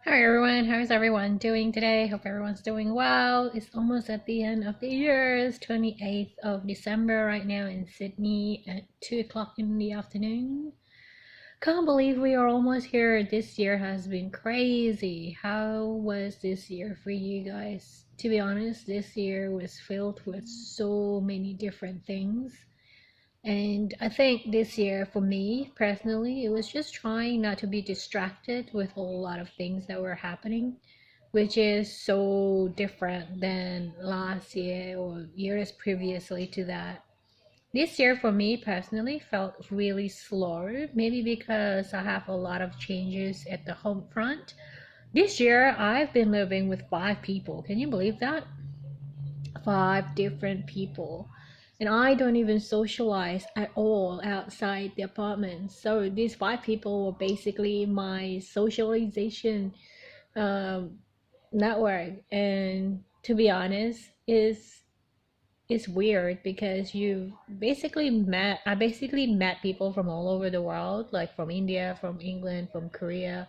Hi everyone, how's everyone doing today? Hope everyone's doing well. It's almost at the end of the year. It's 28th of December right now in Sydney at 2 o'clock in the afternoon. Can't believe we are almost here. This year has been crazy. How was this year for you guys? To be honest, this year was filled with so many different things. And I think this year, for me personally, it was just trying not to be distracted with a lot of things that were happening, which is so different than last year or years previously to that. This year, for me personally, felt really slow, maybe because I have a lot of changes at the home front. This year, I've been living with 5 people. Can you believe that? 5 different people, and I don't even socialize at all outside the apartment. So these 5 people were basically my socialization um, network. And to be honest, is weird because I basically met people from all over the world, like from India, from England, from Korea,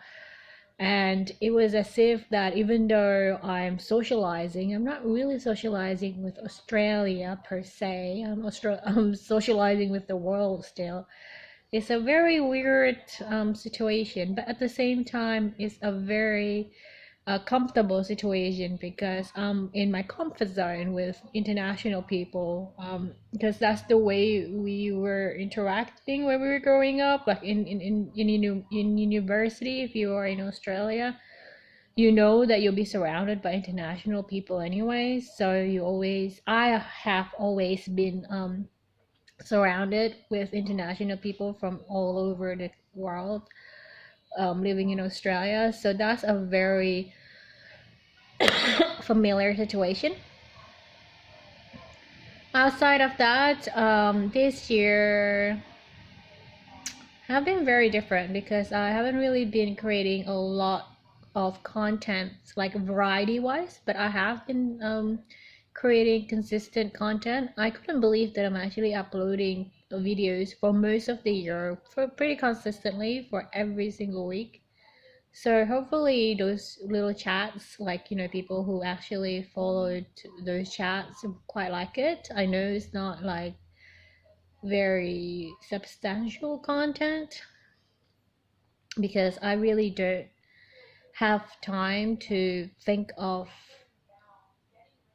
and it was as if that even though I'm not really socializing with Australia per se. I'm socializing with the world still. It's a very weird situation, but at the same time, it's a very a comfortable situation because I'm in my comfort zone with international people, because that's the way we were interacting when we were growing up, like in university. If you are in Australia, you know that you'll be surrounded by international people anyway, so I have always been surrounded with international people from all over the world, living in Australia, so that's a very familiar situation. Outside of that, this year have been very different because I haven't really been creating a lot of content, like variety wise, but I have been creating consistent content. I couldn't believe that I'm actually uploading videos for most of the year, for pretty consistently for every single week. So hopefully those little chats, like, people who actually followed those chats quite like it. I know it's not like very substantial content because I really don't have time to think of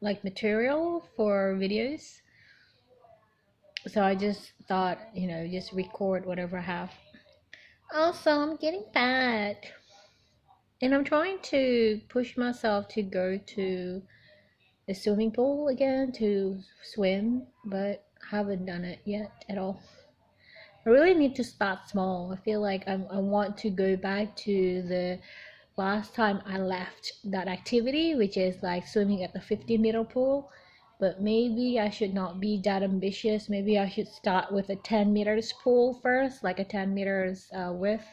like material for videos. So I just thought, just record whatever I have. Also, I'm getting fat and I'm trying to push myself to go to the swimming pool again to swim, but haven't done it yet at all. I really need to start small. I feel like I want to go back to the last time I left that activity, which is like swimming at the 50-meter pool. But maybe I should not be that ambitious. Maybe I should start with a 10 meters pool first, like a 10 meters width,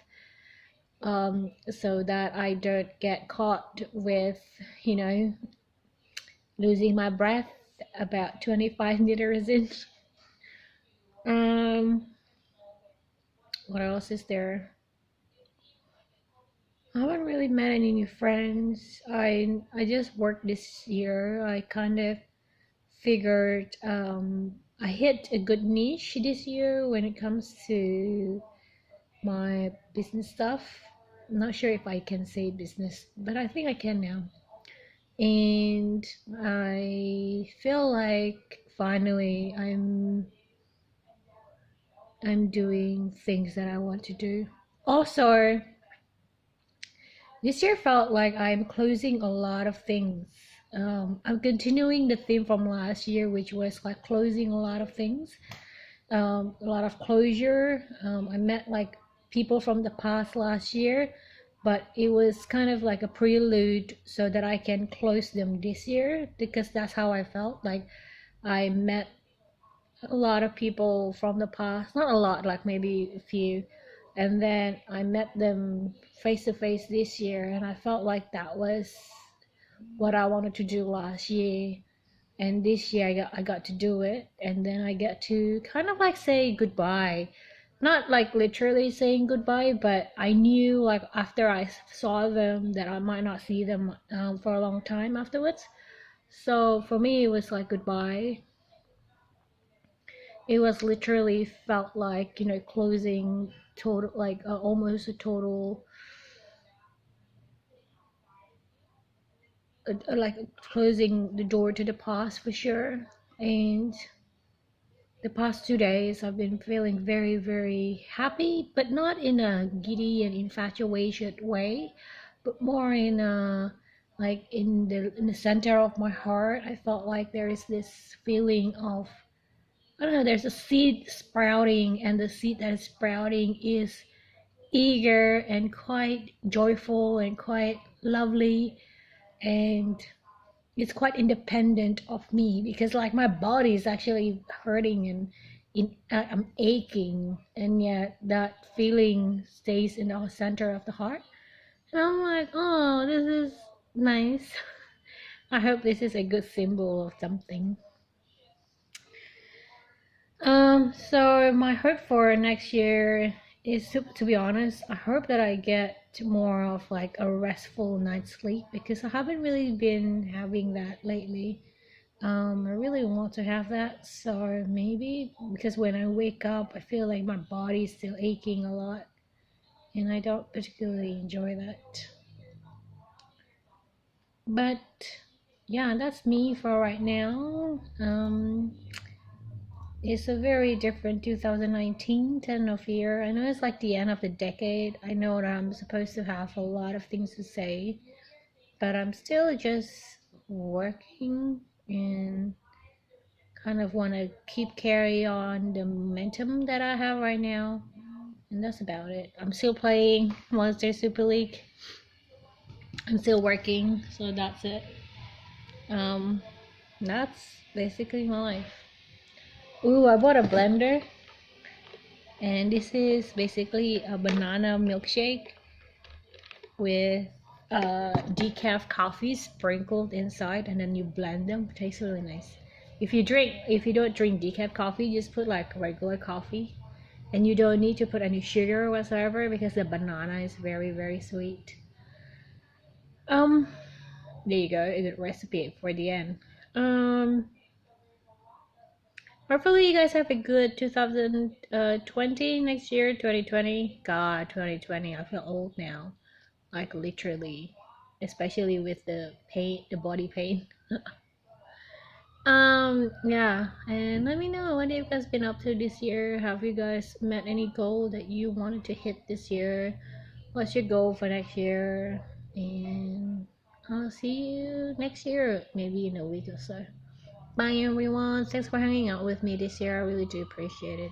so that I don't get caught with, you know, losing my breath about 25 meters in. Um, what else is there? I haven't really met any new friends. I just worked this year. I kind of figured I hit a good niche this year when it comes to my business stuff. I'm not sure if I can say business, but I think I can now. And I feel like finally I'm doing things that I want to do. Also, this year felt like I'm closing a lot of things. I'm continuing the theme from last year, which was like closing a lot of things, a lot of closure. I met like people from the past last year, but it was kind of like a prelude so that I can close them this year because that's how I felt. Like I met a lot of people from the past, not a lot, like maybe a few, and then I met them face to face this year, and I felt like that was what I wanted to do last year. And this year I got to do it, and then I get to kind of like say goodbye not like literally saying goodbye, but I knew like after I saw them that I might not see them for a long time afterwards. So for me, it was like goodbye. It was literally felt like, closing total, like almost a total, like closing the door to the past for sure. And the past 2 days, I've been feeling very, very happy, but not in a giddy and infatuated way, but more in a like in the center of my heart. I felt like there is this feeling of, I don't know, there's a seed sprouting, and the seed that is sprouting is eager and quite joyful and quite lovely, and it's quite independent of me, because like my body is actually hurting and I'm aching, and yet that feeling stays in the center of the heart, and I'm like, oh, this is nice. I hope this is a good symbol of something. So my hope for next year is to be honest, I hope that I get more of like a restful night's sleep, because I haven't really been having that lately. I really want to have that, so maybe because when I wake up, I feel like my body is still aching a lot, and I don't particularly enjoy that. But yeah, that's me for right now. It's a very different 2019 10 of year. I know it's like the end of the decade. I know that I'm supposed to have a lot of things to say, but I'm still just working and kind of want to keep carry on the momentum that I have right now. And that's about it. I'm still playing Monster Super League. I'm still working, so that's it. Um, that's basically my life. Ooh, I bought a blender, and this is basically a banana milkshake with decaf coffee sprinkled inside, and then you blend them. It tastes really nice. If you don't drink decaf coffee, just put like regular coffee, and you don't need to put any sugar whatsoever, because the banana is very, very sweet. Um, there you go. A good recipe for the end. Um, Hopefully you guys have a good 2020 next year, 2020. God, 2020, I feel old now. Like literally, especially with the pain, the body pain. Yeah, and let me know what you guys been up to this year. Have you guys met any goal that you wanted to hit this year? What's your goal for next year? And I'll see you next year, maybe in a week or so. Bye everyone. Thanks for hanging out with me this year. I really do appreciate it.